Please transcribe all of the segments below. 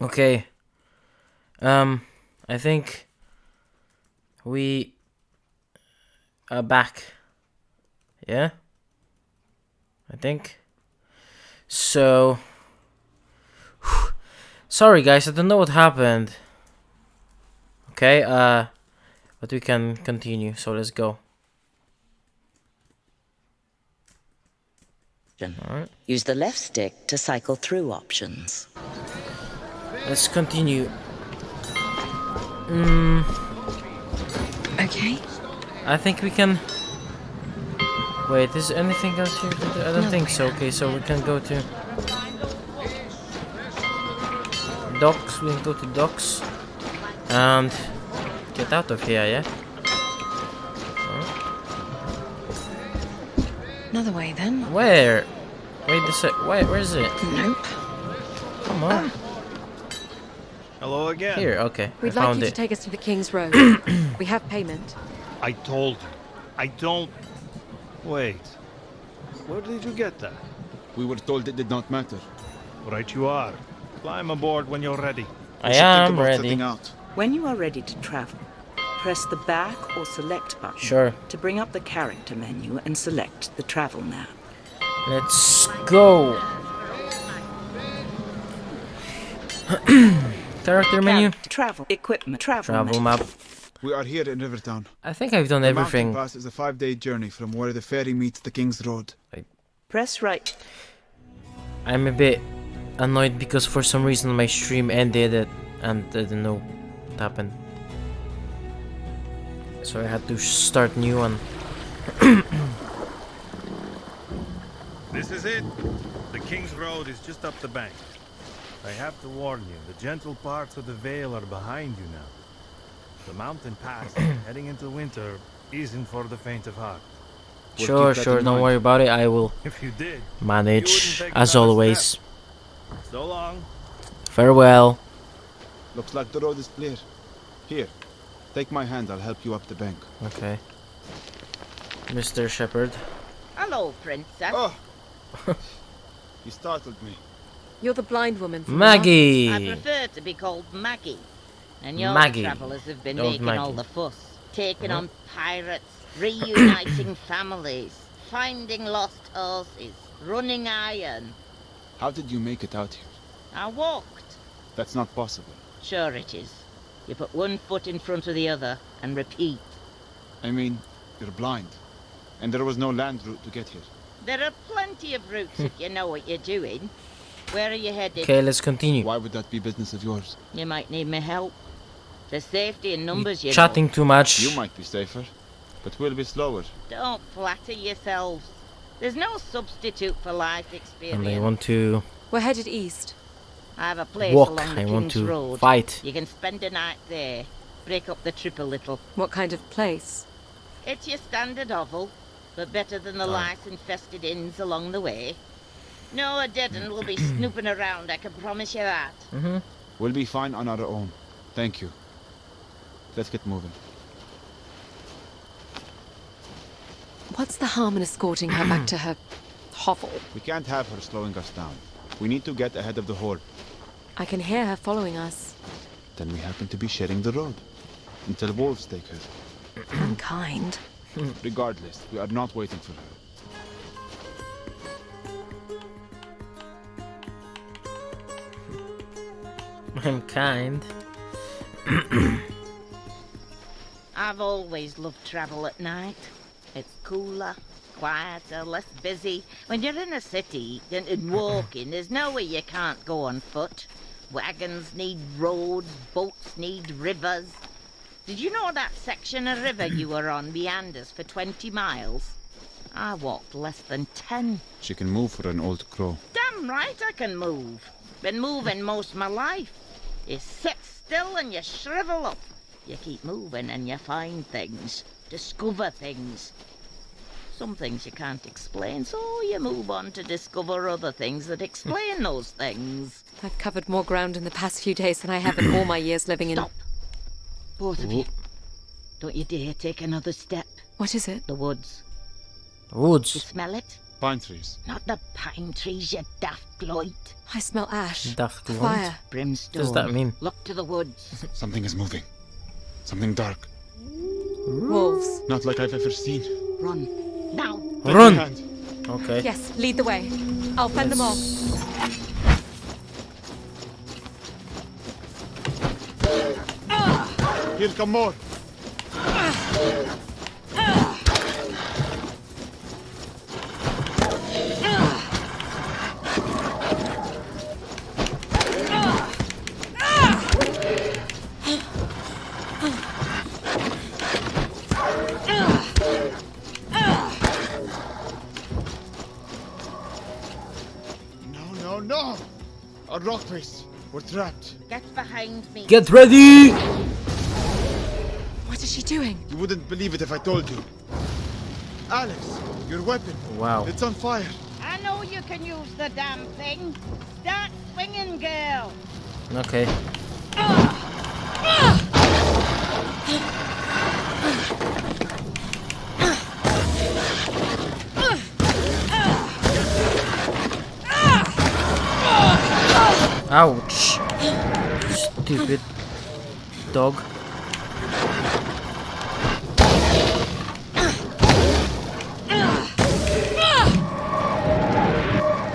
Okay. I think we are back. Yeah? I think. So, sorry guys, I don't know what happened. Okay, but we can continue, so let's go. Alright. Use the left stick to cycle through options. Let's continue. Okay. I think we can... Wait, is there anything else here to do? I don't think so. Okay, so we can go to... docks, we can go to docks. And... get out of here, yeah? Another way then. Where? Wait a sec. Where is it? Nope. Come on. Hello again. Here, okay. We'd I like found you it. to take us to the King's Road. We have payment. I told you. I don't... Wait. Where did you get that? We were told it did not matter. Right you are. Climb aboard when you're ready. I We should think am about ready. setting out. When you are ready to travel, press the back or select button Sure. to bring up the character menu and select the travel map. Let's go. Character menu. Travel equipment. Travel Travel map. map. We are here in Rivertown. I think I've done The everything. mountain pass is a 5-day journey from where the ferry meets the King's Road. Press right. I'm a bit annoyed because for some reason my stream ended and I don't know what happened. So I had to start new one. This is it. The King's Road is just up the bank. I have to warn you, the gentle parts of the Vale are behind you now. The mountain pass heading into winter isn't for the faint of heart. We'll Sure, keep that sure, in don't mind. worry about it. I will If you did, manage You wouldn't take as another always. step. So long. Farewell. Looks like the road is clear. Here, take my hand, I'll help you up the bank. Okay. Mr. Shepherd. Hello, Princess. Oh! You startled me. You're the blind woman from Maggie! I prefer to be called Maggie. And your Maggie. travellers have been Old making Maggie. all the fuss. Taking on pirates, reuniting families, finding lost horses, running iron. How did you make it out here? I walked. That's not possible. Sure it is. You put one foot in front of the other and repeat. I mean, you're blind. And there was no land route to get here. There are plenty of routes if you know what you're doing. Where are you headed? Okay, let's continue. Why would that be business of yours? You might need my help. There's safety in numbers, you Chatting know. too much. You might be safer, but we'll be slower. Don't flatter yourselves. There's no substitute for life experience. And I want to We're headed east. I have a place walk. along the I want King's to Road. fight. You can spend a night there. Break up the trip a little. What kind of place? It's your standard hovel, but better than the lice-infested inns along the way. No, a dead un will be snooping around, I can promise you that. We'll be fine on our own. Thank you. Let's get moving. What's the harm in escorting her back to her hovel? We can't have her slowing us down. We need to get ahead of the horde. I can hear her following us. Then we happen to be sharing the road. Until wolves take her. Unkind. Regardless, we are not waiting for her. I'm kind. I've always loved travel at night. It's cooler, quieter, less busy. When you're in a city and walking, there's nowhere you can't go on foot. Wagons need roads, boats need rivers. Did you know that section of river you were on meanders for 20 miles? I walked less than 10. She can move for an old crow. Damn right I can move. Been moving most of my life. You sit still and you shrivel up. You keep moving and you find things. Discover things. Some things you can't explain, so you move on to discover other things that explain those things. I've covered more ground in the past few days than I have in all my years living in... Stop. Both of you. Don't you dare take another step. What is it? The woods. You Woods. smell it? Pine trees. Not the pine trees, you daft gloit. I smell ash. Daft gloit? Fire. Brimstone. What does that mean? Look to the woods. Something is moving. Something dark. Wolves. Not like I've ever seen. Run. Now. Take my Run! hand. Okay. Yes, lead the way. I'll fend them off. Here come more. No! Our rock face. We're trapped. Get behind me. Get ready! What is she doing? You wouldn't believe it if I told you. Alex, your weapon. Wow. It's on fire. I know you can use the damn thing. Start swinging, girl. Okay. Ouch! Stupid dog.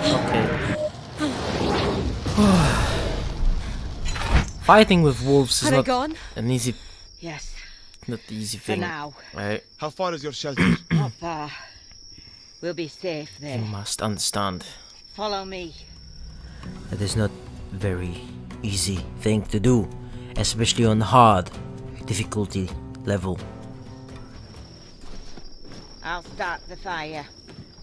Okay. Fighting with wolves is Are they not gone? an easy, Yes, not the easy for thing. now. Right? How far is your shelter? Not far. We'll be safe You there. must understand. Follow me. It is not very easy thing to do, especially on hard difficulty level. I'll start the fire.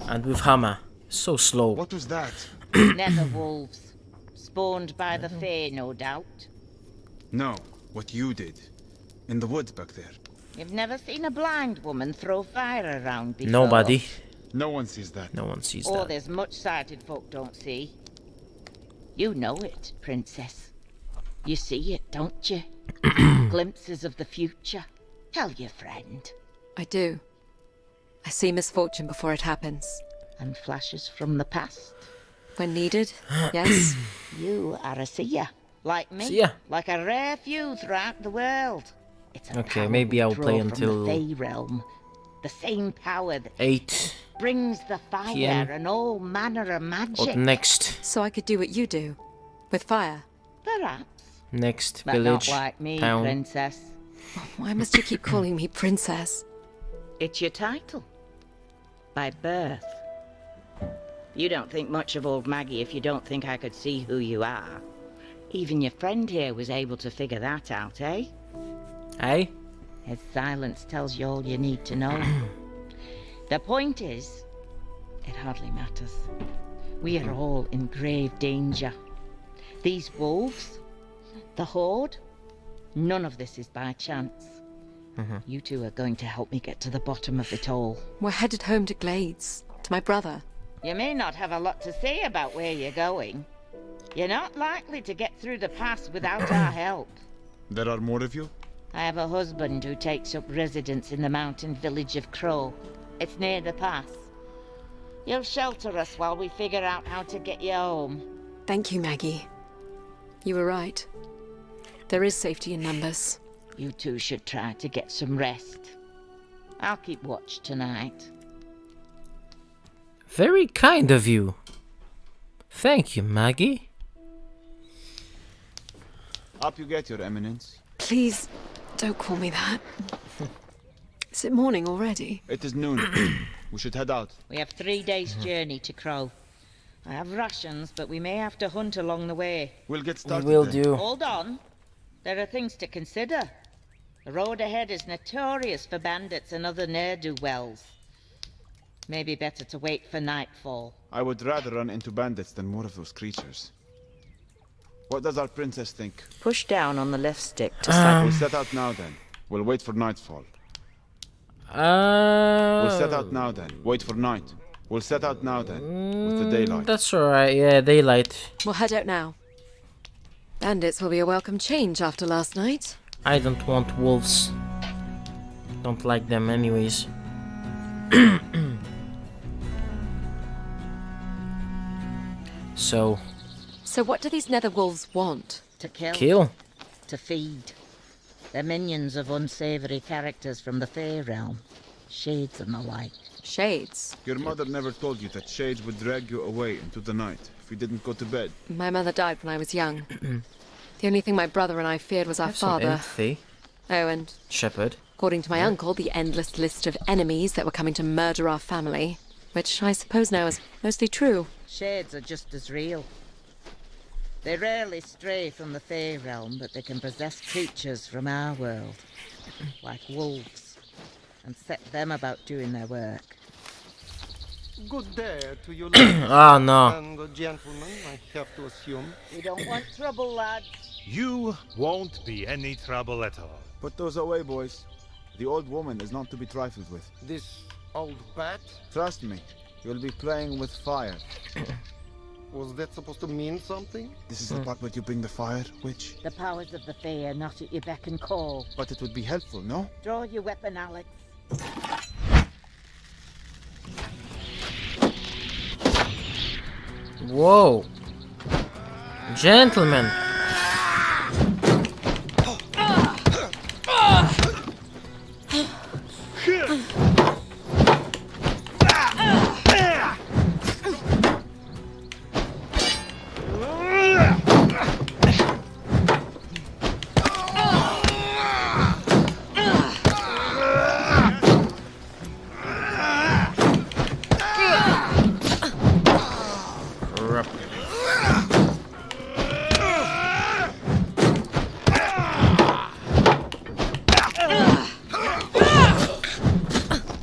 And with hammer, so slow. What was that? Nether wolves. Spawned by the Fae, no doubt. No, what you did. In the woods back there. You've never seen a blind woman throw fire around before. Nobody. No one sees that. No one sees Or that. there's much sighted folk don't see. You know it, princess. You see it, don't you? Glimpses of the future. Tell your friend. I do. I see misfortune before it happens. And flashes from the past. When needed, yes. You are a seer. Like me. Seer. Like a rare few throughout the world. It's a Okay, power maybe we I'll draw play from until the Fae realm. The same power that 8 brings the fire PM. and all manner of or magic. next So I could do what you do. With fire. Perhaps. next But village not like me, town. princess. Why must you keep calling me princess? It's your title. By birth. You don't think much of old Maggie if you don't think I could see who you are. Even your friend here was able to figure that out, eh? Hey? His silence tells you all you need to know. The point is, it hardly matters. We are all in grave danger. These wolves, the Horde, none of this is by chance. You two are going to help me get to the bottom of it all. We're headed home to Glades. To my brother. You may not have a lot to say about where you're going. You're not likely to get through the pass without our help. There are more of you? I have a husband who takes up residence in the mountain village of Crow. It's near the pass. You'll shelter us while we figure out how to get you home. Thank you, Maggie. You were right. There is safety in numbers. You two should try to get some rest. I'll keep watch tonight. Very kind of you. Thank you, Maggie. Up you get, Your Eminence. Please, don't call me that. Is it morning already? It is noon. We should head out. We have 3 days' journey to Crow. I have rations, but we may have to hunt along the way. We'll get We started will then. do. Hold on. There are things to consider. The road ahead is notorious for bandits and other ne'er-do-wells. Maybe better to wait for nightfall. I would rather run into bandits than more of those creatures. What does our princess think? Push down on the left stick to cycle. We'll set out now then. We'll wait for nightfall. We'll set out now then. Wait for night. We'll set out now then. With the daylight. That's alright, yeah, daylight. We'll head out now. Bandits will be a welcome change after last night. I don't want wolves. Don't like them anyways. so So what do these nether wolves want? To kill. kill. To feed. They're minions of unsavory characters from the Fae realm. Shades and the like. Shades. Your mother never told you that shades would drag you away into the night if you didn't go to bed. My mother died when I was young. The only thing my brother and I feared was our Have some father. empathy, Oh, and Shepherd. according to my uncle, the endless list of enemies that were coming to murder our family, which I suppose now is mostly true. Shades are just as real. They rarely stray from the Fae realm, but they can possess creatures from our world, like wolves, and set them about doing their work. Good day to you, ladies Ah, no. and gentlemen, I have to assume. We don't want trouble, lads. You won't be any trouble at all. Put those away, boys. The old woman is not to be trifled with. This old bat, Trust me, you'll be playing with fire. was that supposed to mean something? This is the part where you bring the fire, witch. The powers of the Fae are not at your beck and call. But it would be helpful, no? Draw your weapon, Alex. Whoa. Gentlemen. Crap.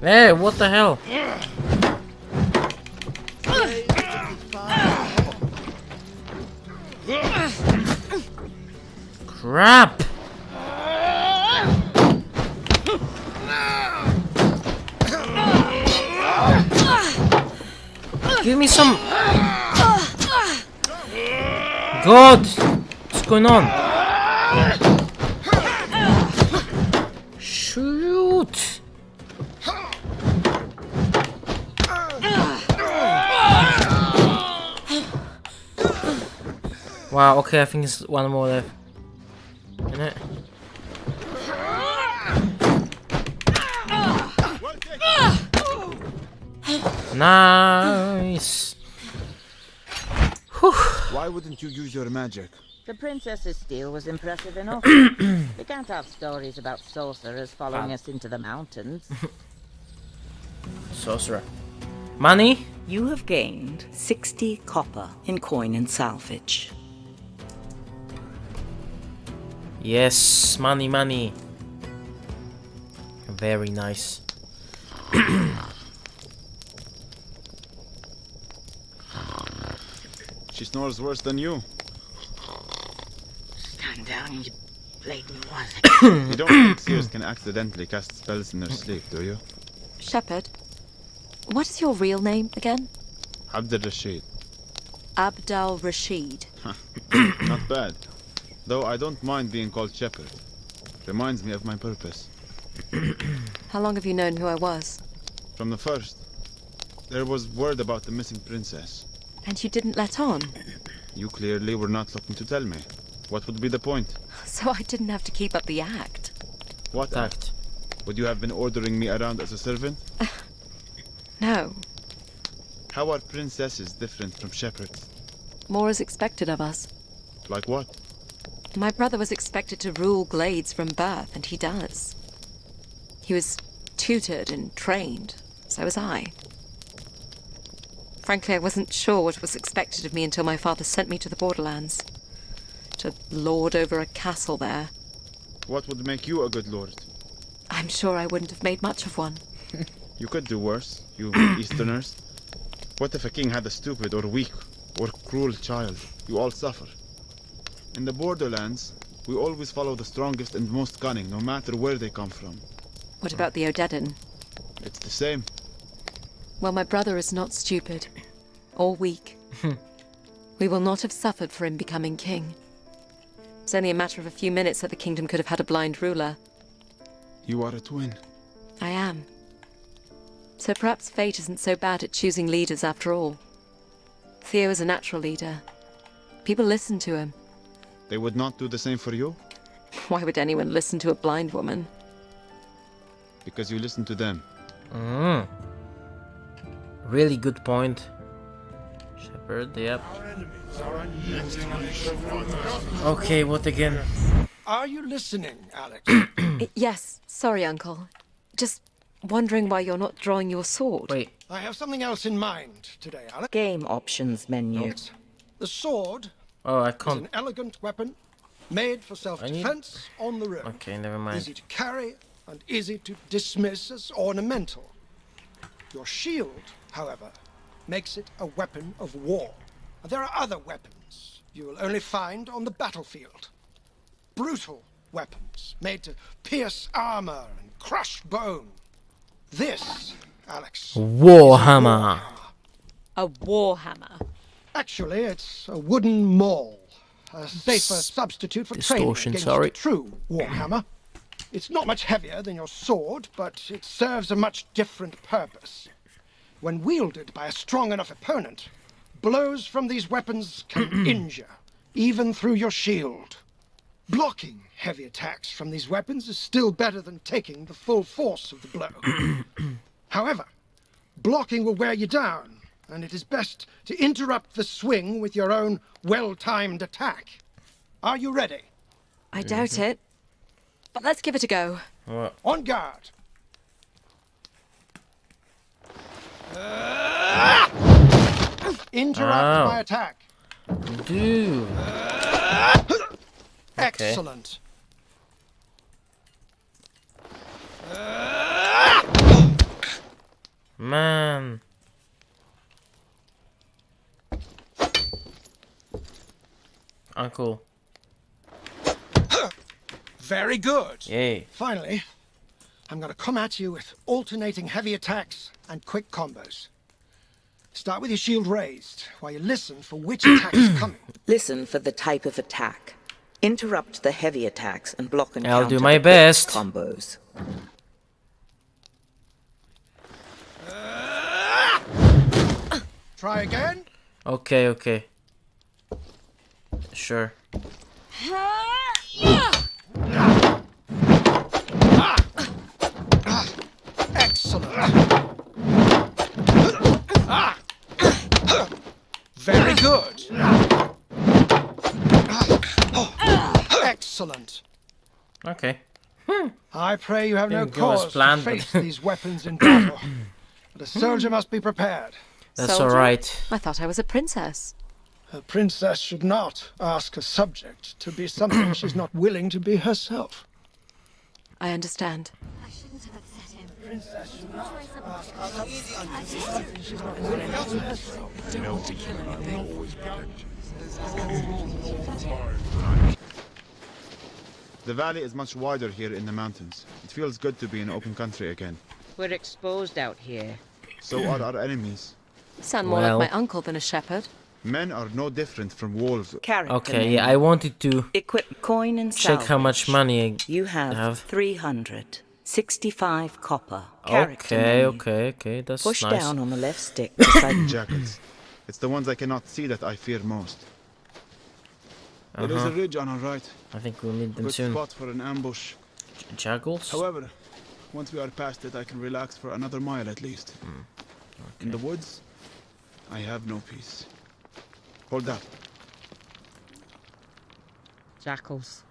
Hey, what the hell? Crap! Give me some. God! What's going on? Shoot! Wow, okay, I think it's one more left. Isn't it? Nice! Whew. Why wouldn't you use your magic? The princess's steel was impressive enough. We can't have stories about sorcerers following us into the mountains. Sorcerer. Money? You have gained 60 copper in coin and salvage. Yes, money, money. Very nice. She snores worse than you. Stand down, you blatant was. You don't think seers can accidentally cast spells in their sleep, do you? Shepherd, what is your real name again? Abdul Rashid. Abdal Rashid. Not bad. Though I don't mind being called Shepherd. Reminds me of my purpose. How long have you known who I was? From the first, there was word about the missing princess. And you didn't let on? You clearly were not looking to tell me. What would be the point? So I didn't have to keep up the act. What act? Would you have been ordering me around as a servant? No, How are princesses different from shepherds? more is expected of us. Like what? My brother was expected to rule glades from birth, and he does. He was tutored and trained, so was I. Frankly, I wasn't sure what was expected of me until my father sent me to the borderlands. To lord over a castle there. What would make you a good lord? I'm sure I wouldn't have made much of one. You could do worse, you Easterners. What if a king had a stupid or weak or cruel child? You all suffer. In the borderlands, we always follow the strongest and most cunning, no matter where they come from. What about the Odedin? It's the same. Well, my brother is not stupid. Or weak. We will not have suffered for him becoming king. It's only a matter of a few minutes that the kingdom could have had a blind ruler. You are a twin. I am. So perhaps fate isn't so bad at choosing leaders after all. Theo is a natural leader. People listen to him. They would not do the same for you? Why would anyone listen to a blind woman? Because you listen to them. Mm. Really good point. Shepherd, yep. Okay, what again? Are you listening, Alex? Yes, sorry, Uncle. Just wondering why you're not drawing your sword. Wait, I have something else in mind today, Alex. Game options menu. The sword oh, I is can't. an elegant weapon made for self-defense on the road. Okay, never mind. Easy to carry and easy to dismiss as ornamental. Your shield, however, makes it a weapon of war. There are other weapons you will only find on the battlefield. Brutal weapons made to pierce armor and crush bone. This, Alex, Warhammer. A warhammer. actually, it's a wooden maul. A safer substitute for training Distortion, against sorry. a true warhammer. It's not much heavier than your sword, but it serves a much different purpose. When wielded by a strong enough opponent, blows from these weapons can injure, even through your shield. Blocking heavy attacks from these weapons is still better than taking the full force of the blow. However, blocking will wear you down, and it is best to interrupt the swing with your own well-timed attack. Are you ready? I doubt it. But let's give it a go. What? On guard. Interrupt my attack. Dude. Excellent. Man. Uncle. Very good. Yay. Finally, I'm going to come at you with alternating heavy attacks and quick combos. Start with your shield raised while you listen for which attack is coming. Listen for the type of attack. Interrupt the heavy attacks and block and I'll counter do my the quick best. combos. Try again. Okay, okay. Sure. Excellent. Very good. Excellent. Okay. I pray you have no Didn't go as cause planned, to but- face these weapons in battle. But a soldier must be prepared. That's Soldier? alright. I thought I was a princess. A princess should not ask a subject to be something she's not willing to be herself. I understand. The valley is much wider here in the mountains. It feels good to be in open country again. We're exposed out here. So are our enemies. Sound more Well. like my uncle than a shepherd. Men are no different from wolves. Character Okay, yeah, menu. I wanted to Equip coin and check how much salvage. money You have have. 365 copper. Character Okay, menu. okay, that's Push nice. down on the left stick beside Jackals. It's the ones I cannot see that I fear most. There is a ridge on our right. I think we'll need A them good soon. spot for an ambush. Jackals? However, once we are past it, I can relax for another mile at least. In the woods, I have no peace. Hold up. Jackals.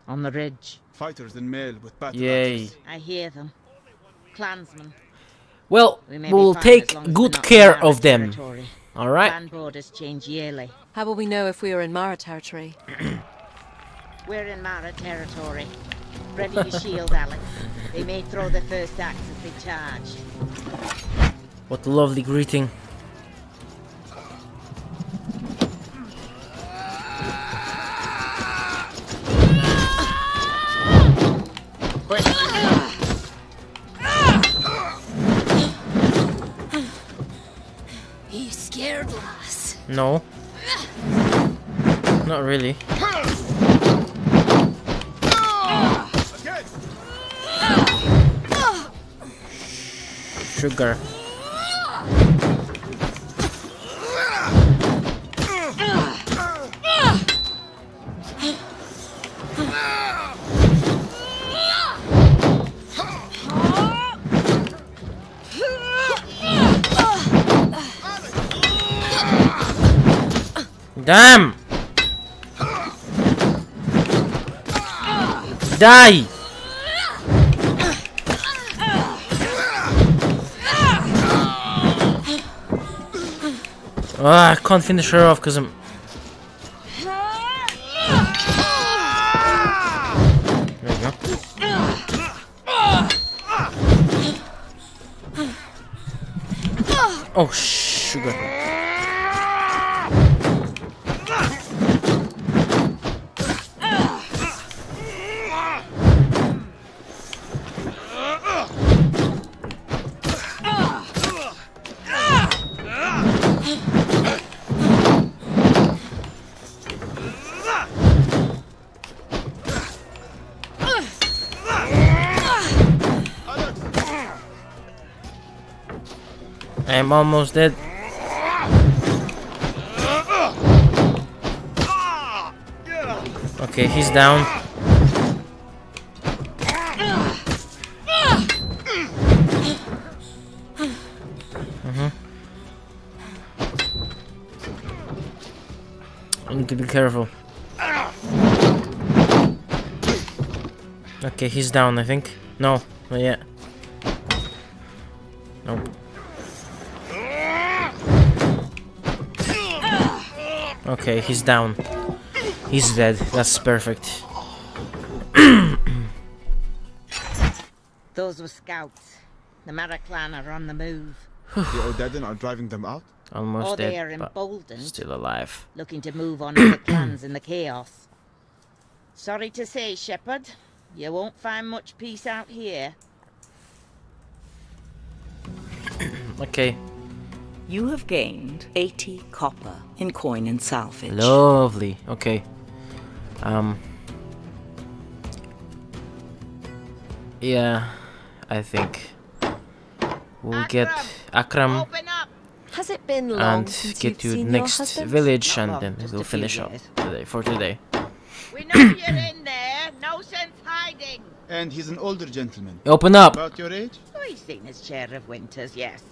On the ridge. Fighters in mail with battle Yay. axes. I hear them. Clansmen. Well, We may be we'll fine take as long as we're good not in care Mara of them. territory. Alright? Clan borders change yearly. How will we know if we are in Mara territory? We're in Mara territory. Ready your shield, Alex. They may throw the first axe as they charge. What a lovely greeting. You scared, lass? No. Not really. Sugar. Damn! Die! Oh, I can't finish her off because I'm... There you go. Oh, sugar. I'm almost dead. Okay, he's down. I need to be careful. Okay, he's down, I think. No, not yet. Nope. Okay, he's down. He's dead. That's perfect. Those were scouts. The Maraclan are on the move. The Odedan are driving them out? Almost Or they dead, are but emboldened, still alive. looking to move on to the clans in the chaos. Sorry to say, Shepherd, you won't find much peace out here. Okay. You have gained 80 copper in coin and salvage. Lovely. Okay. Yeah, I think we'll get Akram Open up! Has it been long and since get you've to seen next your husband? village, Not and long, then just we'll a few finish up years. today for today. We know you're in there. No sense hiding. And he's an older gentleman. Open up. About your age? Oh, he's seen his share of winters, yes.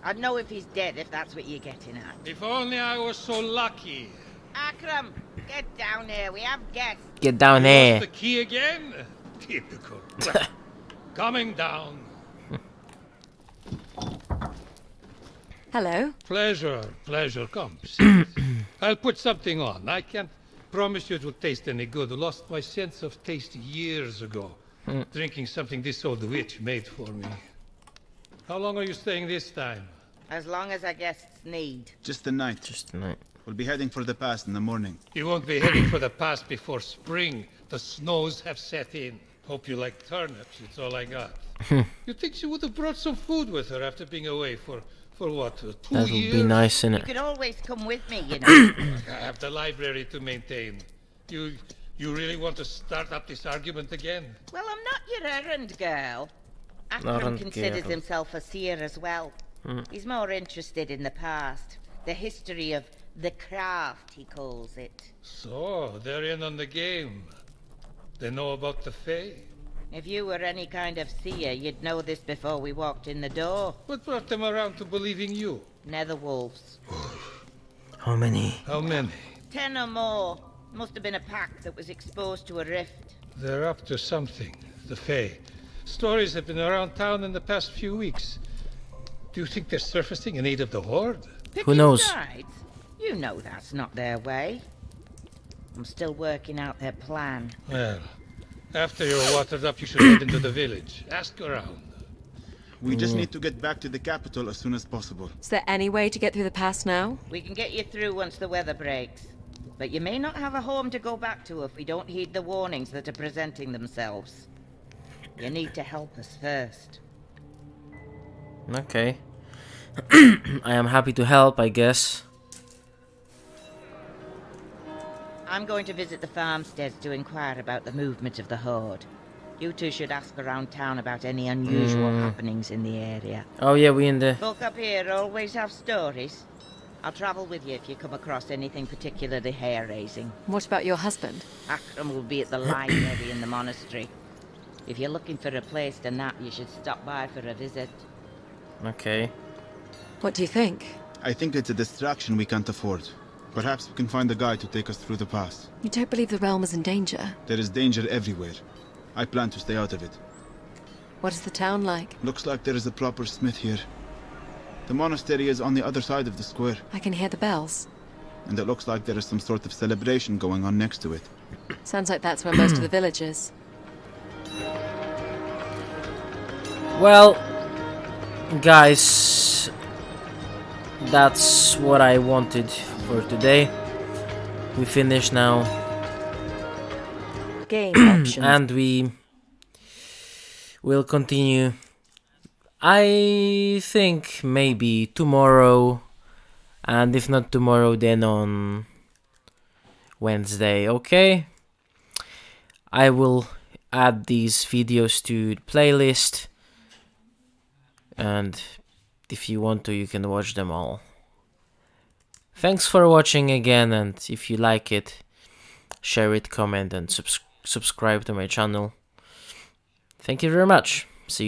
I'd know if he's dead, if that's what you're getting at. If only I was so lucky. Akram, get down here. We have guests. Get down You here. lost the key again? Typical. Coming down. Hello. Pleasure. Come, sit. I'll put something on. I can't promise you it will taste any good. I lost my sense of taste years ago. Drinking something this old witch made for me. How long are you staying this time? As long as our guests need. Just a night. Just tonight. We'll be heading for the pass in the morning. You won't be heading for the pass before spring. The snows have set in. Hope you like turnips. It's all I got. You think she would have brought some food with her after being away for what, 2 That would years? be nice, You innit? could always come with me, you know. I have the library to maintain. You really want to start up this argument again? Well, I'm not your errand girl. Akram Errand considers girl. himself a seer as well. He's more interested in the past. The history of the craft, he calls it. So, they're in on the game. They know about the Fae? If you were any kind of seer, you'd know this before we walked in the door. What brought them around to believing you? Netherwolves. How many? How many? 10 or more. Must have been a pack that was exposed to a rift. They're up to something, the Fae. Stories have been around town in the past few weeks. Do you think they're surfacing in aid of the Horde? Picking knows? sides? You know that's not their way. I'm still working out their plan. Well, after you're watered up, you should head into the village. Ask around. We just need to get back to the capital as soon as possible. Is there any way to get through the pass now? We can get you through once the weather breaks. But you may not have a home to go back to if we don't heed the warnings that are presenting themselves. You need to help us first. Okay. I am happy to help, I guess. I'm going to visit the farmsteads to inquire about the movement of the Horde. You two should ask around town about any unusual happenings in the area. Oh yeah, we in the... Folk up here always have stories. I'll travel with you if you come across anything particularly hair-raising. What about your husband? Akram will be at the library in the monastery. If you're looking for a place to nap, you should stop by for a visit. Okay. What do you think? I think it's a distraction we can't afford. Perhaps we can find a guide to take us through the past. You don't believe the realm is in danger? There is danger everywhere. I plan to stay out of it. What is the town like? Looks like there is a proper smith here. The monastery is on the other side of the square, I can hear the bells. and it looks like there is some sort of celebration going on next to it. Sounds like that's where most of the village is. Well, guys, that's what I wanted for today. We finished now. Game options. And we will continue. I think maybe tomorrow, and if not tomorrow, then on Wednesday. Okay, I will add these videos to the playlist, and if you want to, you can watch them all. Thanks for watching again, and if you like it, share it, comment, and subscribe to my channel. Thank you very much.